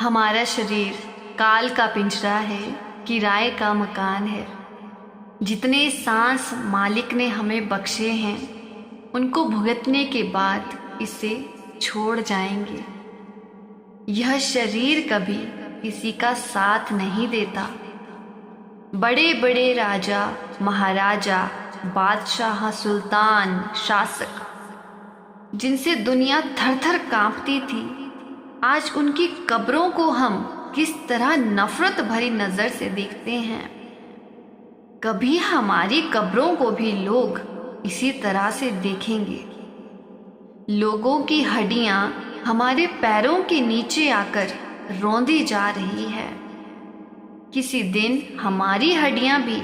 हमारा शरीर काल का पिंजरा है, किराए का मकान है। जितने सांस मालिक ने हमें बख्शे हैं, उनको भुगतने के बाद इसे छोड़ जाएंगे। यह शरीर कभी किसी का साथ नहीं देता। बड़े बड़े राजा, महाराजा, बादशाह, सुल्तान, शासक, जिनसे दुनिया थर थर कांपती थी, आज उनकी कब्रों को हम किस तरह नफरत भरी नजर से देखते हैं। कभी हमारी कब्रों को भी लोग इसी तरह से देखेंगे। लोगों की हड्डियां हमारे पैरों के नीचे आकर रौंदी जा रही है। किसी दिन हमारी हड्डियां भी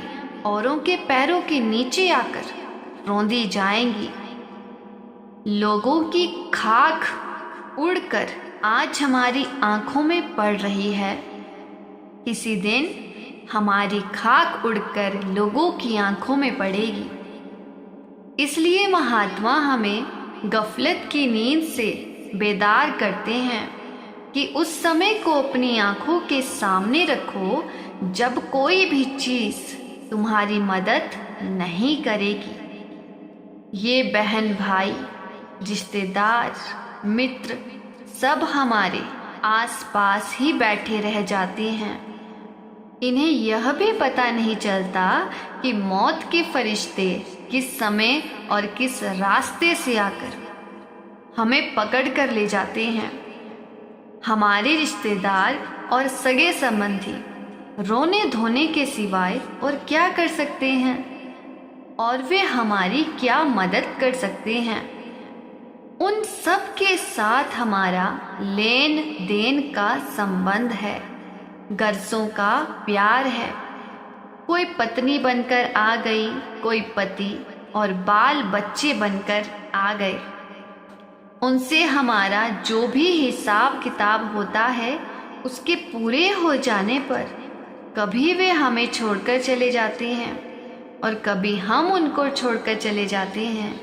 औरों के पैरों के नीचे आकर रौंदी जाएंगी। लोगों की खाक उड़कर आज हमारी आंखों में पड़ रही है। किसी दिन हमारी खाक उड़कर लोगों की आंखों में पड़ेगी। इसलिए महात्मा हमें गफलत की नींद से बेदार करते हैं कि उस समय को अपनी आंखों के सामने रखो जब कोई भी चीज तुम्हारी मदद नहीं करेगी। ये बहन भाई, रिश्तेदार, मित्र सब हमारे आसपास ही बैठे रह जाते हैं। इन्हें यह भी पता नहीं चलता कि मौत के फरिश्ते किस समय और किस रास्ते से आकर हमें पकड़ कर ले जाते हैं। हमारे रिश्तेदार और सगे संबंधी रोने धोने के सिवाय और क्या कर सकते हैं, और वे हमारी क्या मदद कर सकते हैं। उन सब के साथ हमारा लेन देन का संबंध है, गर्जों का प्यार है। कोई पत्नी बनकर आ गई, कोई पति और बाल बच्चे बनकर आ गए। उनसे हमारा जो भी हिसाब किताब होता है, उसके पूरे हो जाने पर कभी वे हमें छोड़कर चले जाते हैं और कभी हम उनको छोड़कर चले जाते हैं।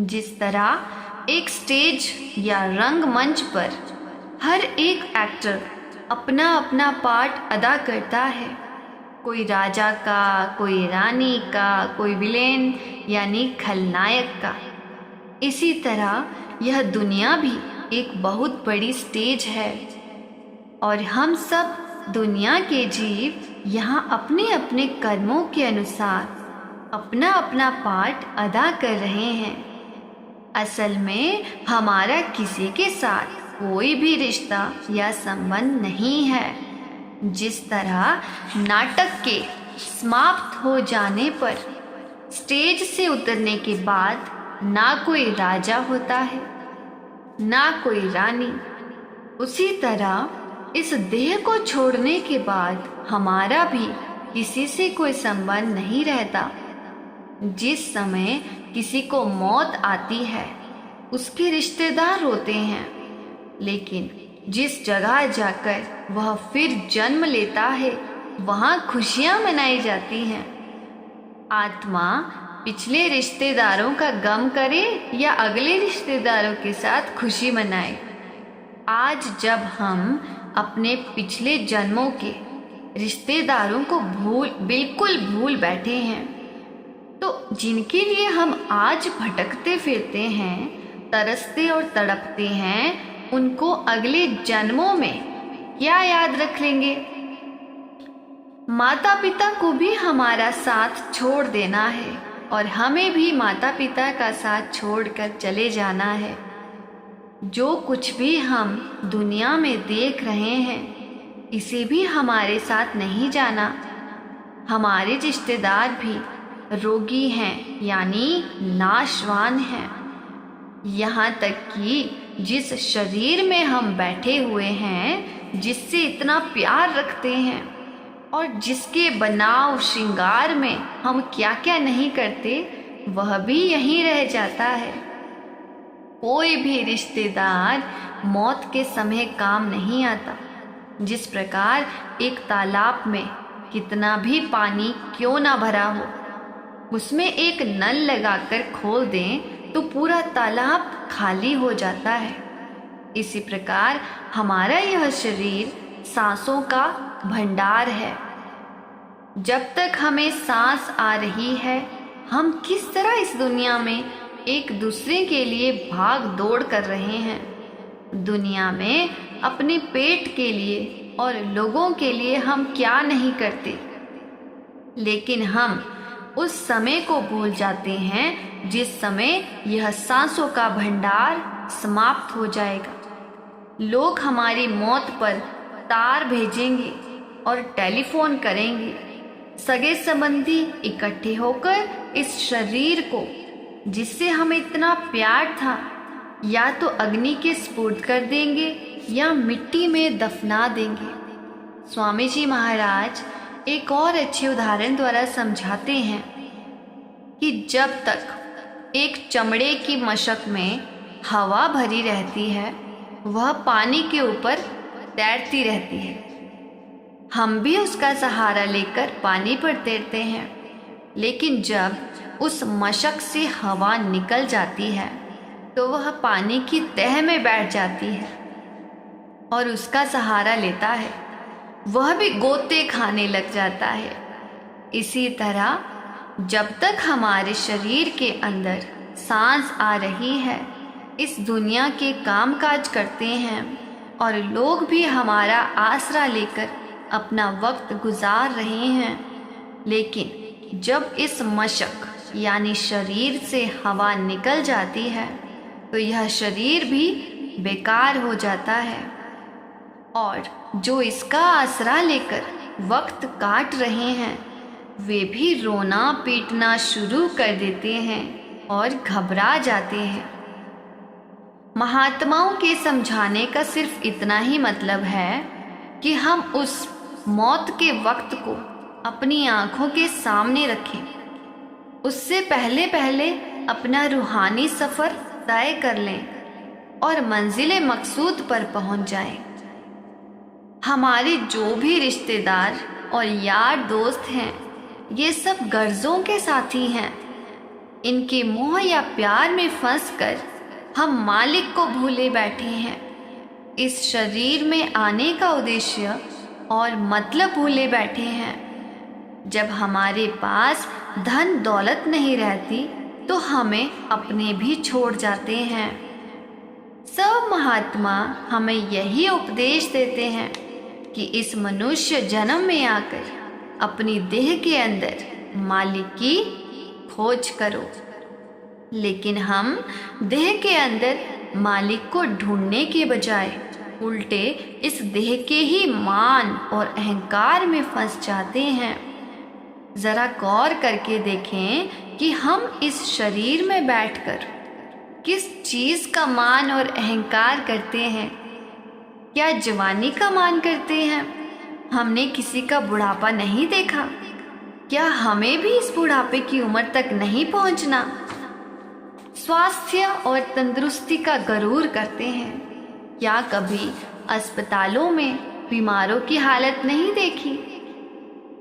जिस तरह एक स्टेज या रंगमंच पर हर एक एक्टर अपना अपना पार्ट अदा करता है, कोई राजा का, कोई रानी का, कोई विलेन यानी खलनायक का, इसी तरह यह दुनिया भी एक बहुत बड़ी स्टेज है और हम सब दुनिया के जीव यहाँ अपने अपने कर्मों के अनुसार अपना अपना पार्ट अदा कर रहे हैं। असल में हमारा किसी के साथ कोई भी रिश्ता या संबंध नहीं है। जिस तरह नाटक के समाप्त हो जाने पर स्टेज से उतरने के बाद ना कोई राजा होता है, ना कोई रानी, उसी तरह इस देह को छोड़ने के बाद हमारा भी किसी से कोई संबंध नहीं रहता। जिस समय किसी को मौत आती है, उसके रिश्तेदार रोते हैं, लेकिन जिस जगह जाकर वह फिर जन्म लेता है, वहाँ खुशियाँ मनाई जाती हैं। आत्मा पिछले रिश्तेदारों का गम करे या अगले रिश्तेदारों के साथ खुशी मनाए। आज जब हम अपने पिछले जन्मों के रिश्तेदारों को बिल्कुल भूल बैठे हैं, तो जिनके लिए हम आज भटकते फिरते हैं, तरसते और तड़पते हैं, उनको अगले जन्मों में क्या याद रख लेंगे। माता पिता को भी हमारा साथ छोड़ देना है और हमें भी माता पिता का साथ छोड़कर चले जाना है। जो कुछ भी हम दुनिया में देख रहे हैं, इसे भी हमारे साथ नहीं जाना। हमारे रिश्तेदार भी रोगी हैं यानी नाशवान हैं। यहाँ तक कि जिस शरीर में हम बैठे हुए हैं, जिससे इतना प्यार रखते हैं और जिसके बनाव श्रृंगार में हम क्या क्या नहीं करते, वह भी यहीं रह जाता है। कोई भी रिश्तेदार मौत के समय काम नहीं आता। जिस प्रकार एक तालाब में कितना भी पानी क्यों ना भरा हो, उसमें एक नल लगाकर खोल दें तो पूरा तालाब खाली हो जाता है। इसी प्रकार हमारा यह शरीर सांसों का भंडार है। जब तक हमें सांस आ रही है, हम किस तरह इस दुनिया में एक दूसरे के लिए भाग दौड़ कर रहे हैं। दुनिया में अपने पेट के लिए और लोगों के लिए हम क्या नहीं करते, लेकिन हम उस समय को भूल जाते हैं जिस समय यह सांसों का भंडार समाप्त हो जाएगा। लोग हमारी मौत पर तार भेजेंगे और टेलीफोन करेंगे। सगे संबंधी इकट्ठे होकर इस शरीर को, जिससे हमें इतना प्यार था, या तो अग्नि के स्पुर्द कर देंगे या मिट्टी में दफना देंगे। स्वामी जी महाराज एक और अच्छे उदाहरण द्वारा समझाते हैं कि जब तक एक चमड़े की मशक में हवा भरी रहती है, वह पानी के ऊपर तैरती रहती है। हम भी उसका सहारा लेकर पानी पर तैरते हैं, लेकिन जब उस मशक से हवा निकल जाती है तो वह पानी की तह में बैठ जाती है और उसका सहारा लेता है। वह भी गोते खाने लग जाता है। इसी तरह जब तक हमारे शरीर के अंदर सांस आ रही है, इस दुनिया के कामकाज करते हैं और लोग भी हमारा आसरा लेकर अपना वक्त गुजार रहे हैं। लेकिन जब इस मशक यानी शरीर से हवा निकल जाती है तो यह शरीर भी बेकार हो जाता है, और जो इसका आसरा लेकर वक्त काट रहे हैं वे भी रोना पीटना शुरू कर देते हैं और घबरा जाते हैं। महात्माओं के समझाने का सिर्फ इतना ही मतलब है कि हम उस मौत के वक्त को अपनी आंखों के सामने रखें। उससे पहले पहले अपना रूहानी सफ़र तय कर लें और मंजिल मकसूद पर पहुंच जाएं। हमारे जो भी रिश्तेदार और यार दोस्त हैं, ये सब गर्जों के साथी हैं। इनके मोह या प्यार में फंसकर हम मालिक को भूले बैठे हैं। इस शरीर में आने का उद्देश्य और मतलब भूले बैठे हैं। जब हमारे पास धन दौलत नहीं रहती तो हमें अपने भी छोड़ जाते हैं। सब महात्मा हमें यही उपदेश देते हैं कि इस मनुष्य जन्म में आकर अपनी देह के अंदर मालिक की खोज करो। लेकिन हम देह के अंदर मालिक को ढूंढने के बजाय उल्टे इस देह के ही मान और अहंकार में फंस जाते हैं। जरा गौर करके देखें कि हम इस शरीर में बैठकर किस चीज का मान और अहंकार करते हैं। क्या जवानी का मान करते हैं? हमने किसी का बुढ़ापा नहीं देखा। क्या हमें भी इस बुढ़ापे की उम्र तक नहीं पहुंचना? स्वास्थ्य और तंदुरुस्ती का गरूर करते हैं। क्या कभी अस्पतालों में बीमारों की हालत नहीं देखी?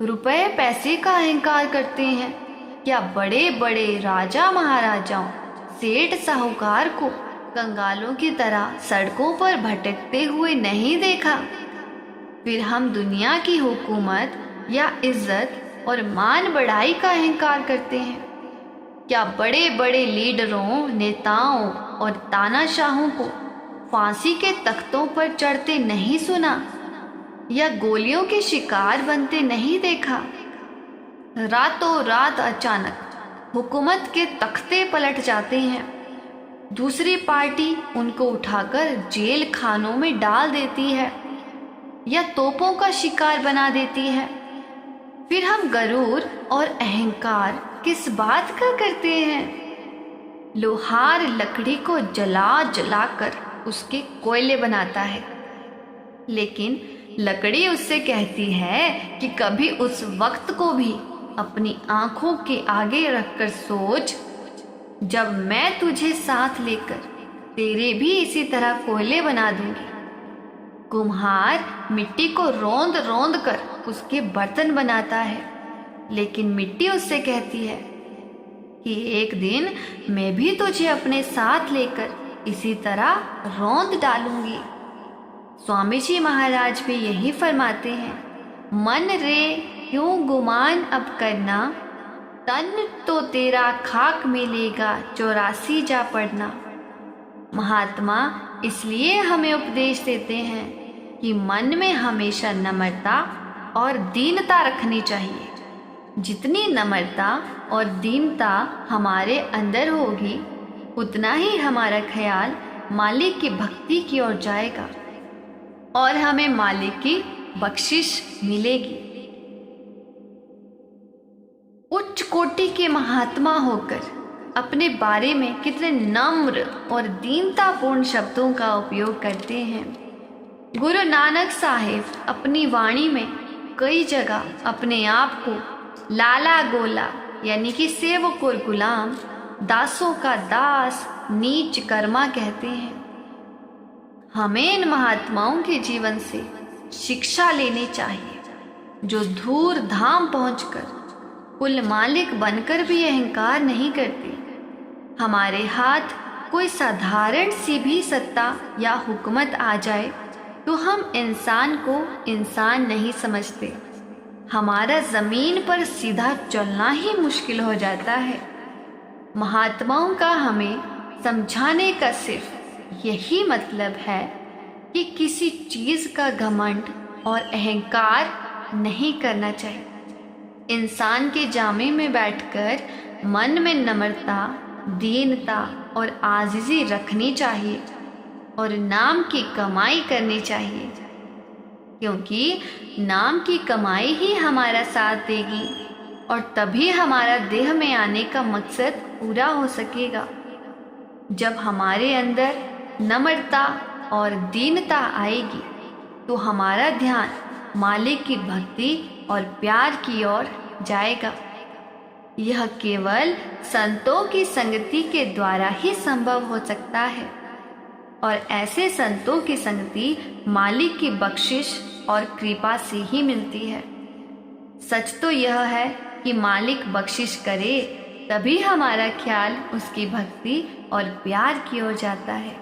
रुपए पैसे का अहंकार करते हैं। क्या बड़े बड़े राजा महाराजाओं, सेठ साहूकार को कंगालों की तरह सड़कों पर भटकते हुए नहीं देखा? फिर हम दुनिया की हुकूमत या इज्जत और मान बढ़ाई का अहंकार करते हैं। क्या बड़े बड़े लीडरों, नेताओं और तानाशाहों को फांसी के तख्तों पर चढ़ते नहीं सुना या गोलियों के शिकार बनते नहीं देखा? रातों रात अचानक हुकूमत के तख्ते पलट जाते हैं। दूसरी पार्टी उनको उठाकर जेल खानों में डाल देती है या तोपों का शिकार बना देती है। फिर हम गरूर और अहंकार किस बात का करते हैं? लोहार लकड़ी को जला जलाकर उसके कोयले बनाता है, लेकिन लकड़ी उससे कहती है कि कभी उस वक्त को भी अपनी आंखों के आगे रखकर सोच, जब मैं तुझे साथ लेकर तेरे भी इसी तरह कोयले बना दूंगी। कुम्हार मिट्टी को रोंद रोंद कर उसके बर्तन बनाता है, लेकिन मिट्टी उससे कहती है कि एक दिन मैं भी तुझे अपने साथ लेकर इसी तरह रौंद डालूंगी। स्वामी जी महाराज भी यही फरमाते हैं, मन रे क्यों गुमान अब करना, तन तो तेरा खाक मिलेगा 84 जा पड़ना। महात्मा इसलिए हमें उपदेश देते हैं कि मन में हमेशा नम्रता और दीनता रखनी चाहिए। जितनी नम्रता और दीनता हमारे अंदर होगी, उतना ही हमारा ख्याल मालिक की भक्ति की ओर जाएगा और हमें मालिक की बख्शिश मिलेगी। उच्च कोटि के महात्मा होकर अपने बारे में कितने नम्र और दीनतापूर्ण शब्दों का उपयोग करते हैं। गुरु नानक साहिब अपनी वाणी में कई जगह अपने आप को लाला गोला यानी कि सेवक और गुलाम, दासों का दास, नीच कर्मा कहते हैं। हमें इन महात्माओं के जीवन से शिक्षा लेनी चाहिए, जो धूर धाम पहुंचकर कुल मालिक बनकर भी अहंकार नहीं करते। हमारे हाथ कोई साधारण सी भी सत्ता या हुकूमत आ जाए तो हम इंसान को इंसान नहीं समझते। हमारा जमीन पर सीधा चलना ही मुश्किल हो जाता है। महात्माओं का हमें समझाने का सिर्फ यही मतलब है कि किसी चीज का घमंड और अहंकार नहीं करना चाहिए। इंसान के जामे में बैठकर मन में नम्रता, दीनता और आजिज़ी रखनी चाहिए और नाम की कमाई करनी चाहिए, क्योंकि नाम की कमाई ही हमारा साथ देगी और तभी हमारा देह में आने का मकसद पूरा हो सकेगा। जब हमारे अंदर नम्रता और दीनता आएगी तो हमारा ध्यान मालिक की भक्ति और प्यार की ओर जाएगा। यह केवल संतों की संगति के द्वारा ही संभव हो सकता है और ऐसे संतों की संगति मालिक की बख्शिश और कृपा से ही मिलती है। सच तो यह है कि मालिक बख्शिश करे तभी हमारा ख्याल उसकी भक्ति और प्यार की ओर जाता है,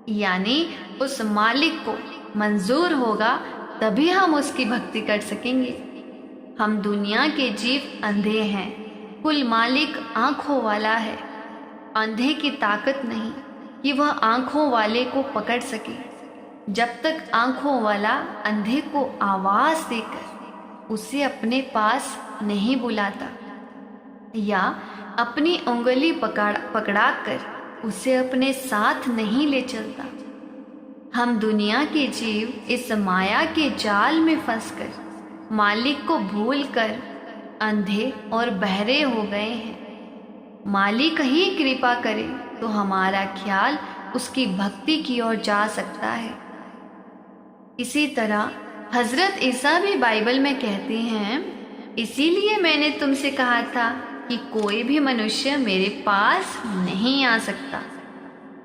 यानी उस मालिक को मंजूर होगा तभी हम उसकी भक्ति कर सकेंगे। हम दुनिया के जीव अंधे हैं, कुल मालिक आंखों वाला है। अंधे की ताकत नहीं कि वह आंखों वाले को पकड़ सके। जब तक आंखों वाला अंधे को आवाज देकर उसे अपने पास नहीं बुलाता या अपनी उंगली पकड़ाकर उसे अपने साथ नहीं ले चलता। हम दुनिया के जीव इस माया के जाल में फंसकर मालिक को भूलकर अंधे और बहरे हो गए हैं। मालिक ही कृपा करे तो हमारा ख्याल उसकी भक्ति की ओर जा सकता है। इसी तरह हजरत ईसा भी बाइबल में कहते हैं, इसीलिए मैंने तुमसे कहा था कि कोई भी मनुष्य मेरे पास नहीं आ सकता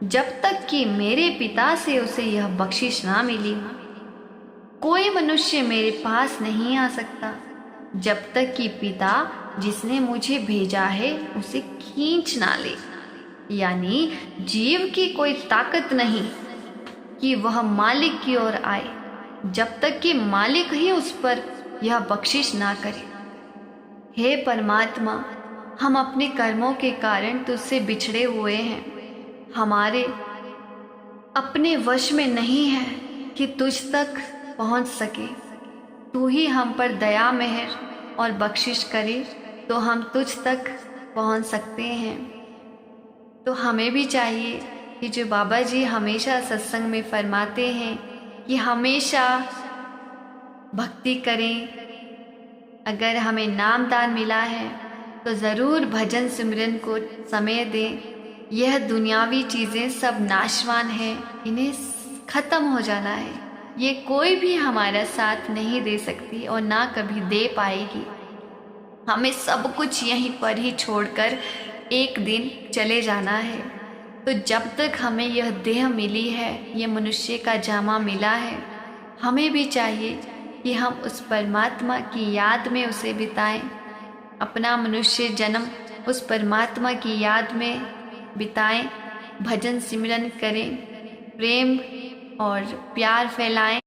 जब तक कि मेरे पिता से उसे यह बख्शिश ना मिली हो। कोई मनुष्य मेरे पास नहीं आ सकता जब तक कि पिता जिसने मुझे भेजा है उसे खींच ना ले। यानी जीव की कोई ताकत नहीं कि वह मालिक की ओर आए जब तक कि मालिक ही उस पर यह बख्शिश ना करे। हे परमात्मा, हम अपने कर्मों के कारण तुझसे बिछड़े हुए हैं। हमारे अपने वश में नहीं है कि तुझ तक पहुंच सके। तू ही हम पर दया मेहर और बख्शिश करे तो हम तुझ तक पहुंच सकते हैं। तो हमें भी चाहिए कि जो बाबा जी हमेशा सत्संग में फरमाते हैं कि हमेशा भक्ति करें। अगर हमें नामदान मिला है तो ज़रूर भजन सिमरन को समय दें। यह दुनियावी चीज़ें सब नाशवान हैं, इन्हें ख़त्म हो जाना है। ये कोई भी हमारा साथ नहीं दे सकती और ना कभी दे पाएगी। हमें सब कुछ यहीं पर ही छोड़कर एक दिन चले जाना है। तो जब तक हमें यह देह मिली है, ये मनुष्य का जामा मिला है, हमें भी चाहिए कि हम उस परमात्मा की याद में उसे बिताएं। अपना मनुष्य जन्म उस परमात्मा की याद में बिताएं भजन सिमरन करें, प्रेम और प्यार फैलाएं।